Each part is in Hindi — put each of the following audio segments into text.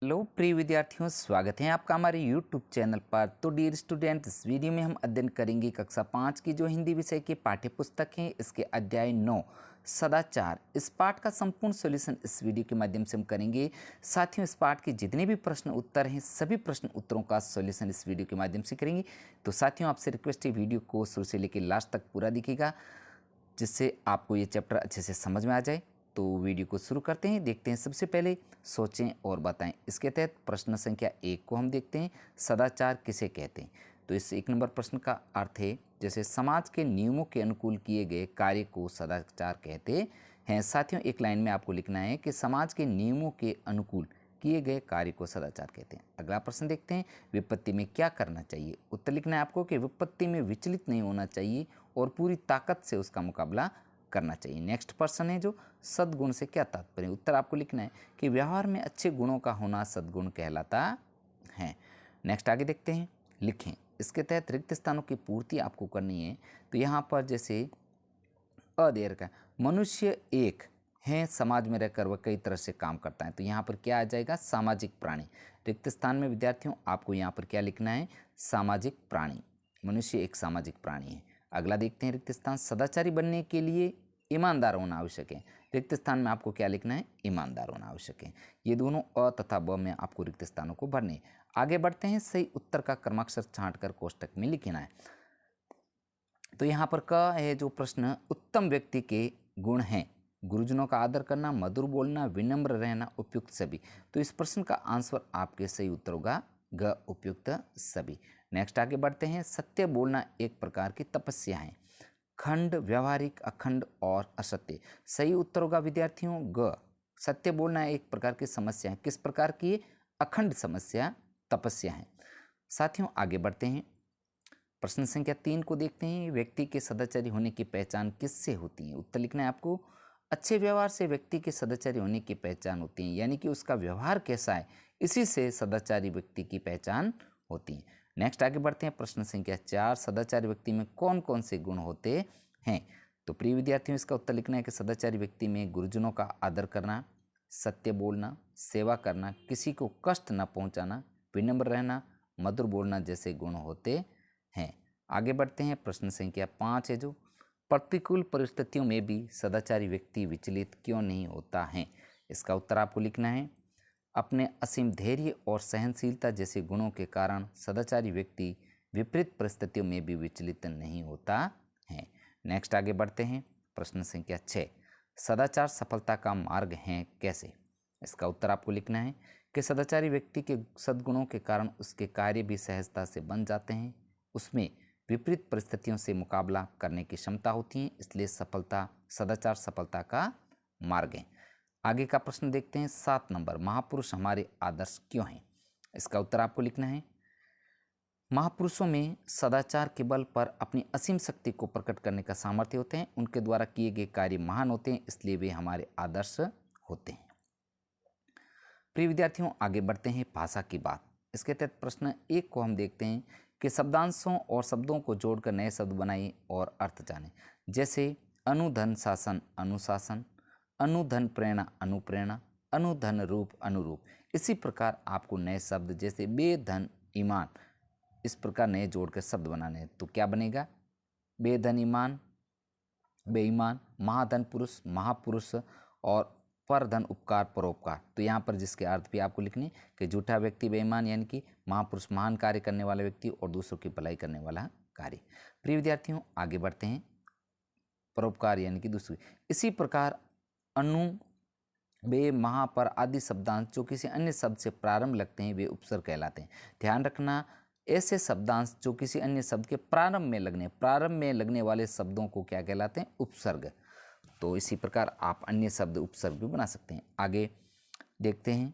हेलो प्रिय विद्यार्थियों, स्वागत है आपका हमारे YouTube चैनल पर। तो डियर स्टूडेंट, इस वीडियो में हम अध्ययन करेंगे कक्षा 5 की जो हिंदी विषय की पाठ्य पुस्तक है, इसके अध्याय 9 सदाचार। इस पाठ का संपूर्ण सॉल्यूशन इस वीडियो के माध्यम से हम करेंगे। साथियों, इस पाठ के जितने भी प्रश्न उत्तर हैं सभी प्रश्न उत्तरों का सॉल्यूशन इस वीडियो के माध्यम से करेंगे। तो साथियों, आपसे रिक्वेस्ट है वीडियो को शुरू से लेकर लास्ट तक पूरा दिखेगा, जिससे आपको ये चैप्टर अच्छे से समझ में आ जाए। तो वीडियो को शुरू करते हैं। देखते हैं सबसे पहले सोचें और बताएं। इसके तहत प्रश्न संख्या 1 को हम देखते हैं, सदाचार किसे कहते हैं। तो इस 1 नंबर प्रश्न का अर्थ है, जैसे समाज के नियमों के अनुकूल किए गए कार्य को सदाचार कहते हैं। साथियों, एक लाइन में आपको लिखना है कि समाज के नियमों के अनुकूल किए गए कार्य को सदाचार कहते हैं। अगला प्रश्न देखते हैं, विपत्ति में क्या करना चाहिए। उत्तर लिखना है आपको कि विपत्ति में विचलित नहीं होना चाहिए और पूरी ताकत से उसका मुकाबला करना चाहिए। नेक्स्ट प्रश्न है जो सद्गुण से क्या तात्पर्य। उत्तर आपको लिखना है कि व्यवहार में अच्छे गुणों का होना सद्गुण कहलाता है। नेक्स्ट आगे देखते हैं, लिखें। इसके तहत रिक्त स्थानों की पूर्ति आपको करनी है। तो यहाँ पर जैसे अदेर का मनुष्य एक है, समाज में रहकर वह कई तरह से काम करता है। तो यहाँ पर क्या आ जाएगा, सामाजिक प्राणी। रिक्त स्थान में विद्यार्थियों आपको यहाँ पर क्या लिखना है, सामाजिक प्राणी। मनुष्य एक सामाजिक प्राणी है। अगला देखते हैं रिक्त स्थान, सदाचारी बनने के लिए ईमानदार होना आवश्यक है। रिक्त स्थान में आपको क्या लिखना है, ईमानदार होना आवश्यक है। ये दोनों अ तथा ब में आपको रिक्त स्थानों को भरने। आगे बढ़ते हैं, सही उत्तर का क्रमाक्षर छांटकर कोष्टक में लिखना है। तो यहाँ पर क है जो प्रश्न, उत्तम व्यक्ति के गुण हैं गुरुजनों का आदर करना, मधुर बोलना, विनम्र रहना, उपयुक्त सभी। तो इस प्रश्न का आंसर आपके सही उत्तर होगा ग, उपयुक्त सभी। नेक्स्ट आगे बढ़ते हैं, सत्य बोलना एक प्रकार की तपस्या है। खंड, व्यवहारिक, अखंड और असत्य। सही उत्तर होगा विद्यार्थियों ग, सत्य बोलना एक प्रकार की समस्या है। किस प्रकार की, अखंड समस्या, तपस्या है। साथियों, आगे बढ़ते हैं, प्रश्न संख्या 3 को देखते हैं, व्यक्ति के सदाचारी होने की पहचान किससे होती है। उत्तर लिखना है आपको, अच्छे व्यवहार से व्यक्ति के सदाचारी होने की पहचान होती है, यानी कि उसका व्यवहार कैसा है, इसी से सदाचारी व्यक्ति की पहचान होती है। नेक्स्ट आगे बढ़ते हैं, प्रश्न संख्या 4, सदाचारी व्यक्ति में कौन कौन से गुण होते हैं। तो प्रिय विद्यार्थियों, इसका उत्तर लिखना है कि सदाचारी व्यक्ति में गुरुजनों का आदर करना, सत्य बोलना, सेवा करना, किसी को कष्ट न पहुंचाना, विनम्र रहना, मधुर बोलना जैसे गुण होते हैं। आगे बढ़ते हैं, प्रश्न संख्या 5 है जो, प्रतिकूल परिस्थितियों में भी सदाचारी व्यक्ति विचलित क्यों नहीं होता है। इसका उत्तर आपको लिखना है, अपने असीम धैर्य और सहनशीलता जैसे गुणों के कारण सदाचारी व्यक्ति विपरीत परिस्थितियों में भी विचलित नहीं होता है। नेक्स्ट आगे बढ़ते हैं, प्रश्न संख्या 6, सदाचार सफलता का मार्ग है कैसे। इसका उत्तर आपको लिखना है कि सदाचारी व्यक्ति के सद्गुणों के कारण उसके कार्य भी सहजता से बन जाते हैं, उसमें विपरीत परिस्थितियों से मुकाबला करने की क्षमता होती है, इसलिए सदाचार सफलता का मार्ग है। आगे का प्रश्न देखते हैं, 7 नंबर, महापुरुष हमारे आदर्श क्यों हैं। इसका उत्तर आपको लिखना है, महापुरुषों में सदाचार के बल पर अपनी असीम शक्ति को प्रकट करने का सामर्थ्य होते हैं, उनके द्वारा किए गए कार्य महान होते हैं, इसलिए वे हमारे आदर्श होते हैं। प्रिय विद्यार्थियों, आगे बढ़ते हैं, भाषा की बात। इसके तहत प्रश्न 1 को हम देखते हैं कि शब्दांशों और शब्दों को जोड़कर नए शब्द बनाइए और अर्थ जानें। जैसे अनुधन शासन, अनुशासन, अनुधन प्रेरणा, अनुप्रेरणा, अनुधन रूप, अनुरूप। इसी प्रकार आपको नए शब्द जैसे बेधन ईमान, इस प्रकार नए जोड़कर शब्द बनाने हैं। तो क्या बनेगा, बेधन ईमान, बेईमान, महाधन पुरुष, महापुरुष, और परधन उपकार, परोपकार। तो यहाँ पर जिसके अर्थ भी आपको लिखने कि झूठा व्यक्ति बेईमान, यानी कि महापुरुष महान कार्य करने वाला व्यक्ति और दूसरों की भलाई करने वाला कार्य। प्रिय विद्यार्थियों, आगे बढ़ते हैं, परोपकार यानी कि दूसरी। इसी प्रकार अनु, बे, महा, पर आदि शब्दांश जो किसी अन्य शब्द से प्रारंभ लगते हैं वे उपसर्ग कहलाते हैं। ध्यान रखना, ऐसे शब्दांश जो किसी अन्य शब्द के प्रारंभ में लगने वाले शब्दों को क्या कहलाते हैं, उपसर्ग। तो इसी प्रकार आप अन्य शब्द उपसर्ग भी बना सकते हैं। आगे देखते हैं,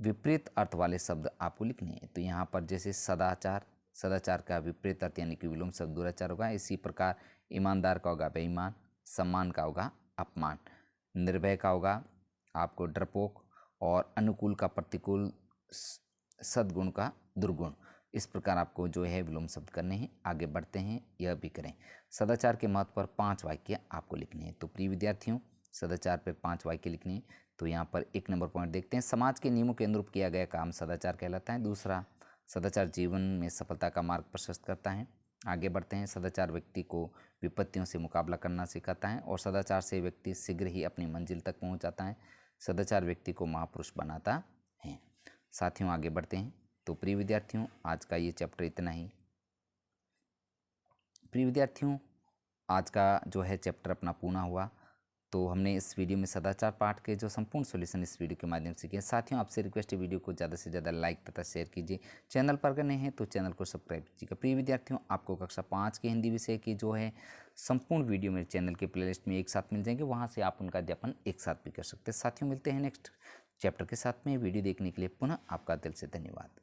विपरीत अर्थ वाले शब्द आपको लिखने हैं। तो यहाँ पर जैसे सदाचार, सदाचार का विपरीत अर्थ यानी कि विलोम शब्द दुराचार होगा। इसी प्रकार ईमानदार का होगा बेईमान, सम्मान का होगा अपमान, निर्भय का होगा आपको डरपोक, और अनुकूल का प्रतिकूल, सद्गुण का दुर्गुण। इस प्रकार आपको जो है विलोम शब्द करने हैं। आगे बढ़ते हैं, यह भी करें, सदाचार के महत्व पर 5 वाक्य आपको लिखने हैं। तो प्रिय विद्यार्थियों, सदाचार पर 5 वाक्य लिखने हैं। तो यहाँ पर 1 नंबर पॉइंट देखते हैं, समाज के नियमों के अनुरूप किया गया काम सदाचार कहलाता है। दूसरा, सदाचार जीवन में सफलता का मार्ग प्रशस्त करता है। आगे बढ़ते हैं, सदाचार व्यक्ति को विपत्तियों से मुकाबला करना सिखाता है और सदाचार से व्यक्ति शीघ्र ही अपनी मंजिल तक पहुंच जाता है। सदाचार व्यक्ति को महापुरुष बनाता है। साथियों आगे बढ़ते हैं। तो प्रिय विद्यार्थियों, आज का ये चैप्टर इतना ही। प्रिय विद्यार्थियों, आज का जो है चैप्टर अपना पूर्ण हुआ। तो हमने इस वीडियो में सदाचार पाठ के जो संपूर्ण सॉल्यूशन इस वीडियो के माध्यम से किए। साथियों आपसे रिक्वेस्ट है, वीडियो को ज़्यादा से ज़्यादा लाइक तथा शेयर कीजिए। चैनल पर अगर नए हैं तो चैनल को सब्सक्राइब कीजिएगा। प्रिय विद्यार्थियों, आपको कक्षा 5 के हिंदी विषय की जो है संपूर्ण वीडियो मेरे चैनल के प्लेलिस्ट में एक साथ मिल जाएंगे, वहाँ से आप उनका अध्यापन एक साथ भी कर सकते हैं। साथियों मिलते हैं नेक्स्ट चैप्टर के साथ में। वीडियो देखने के लिए पुनः आपका दिल से धन्यवाद।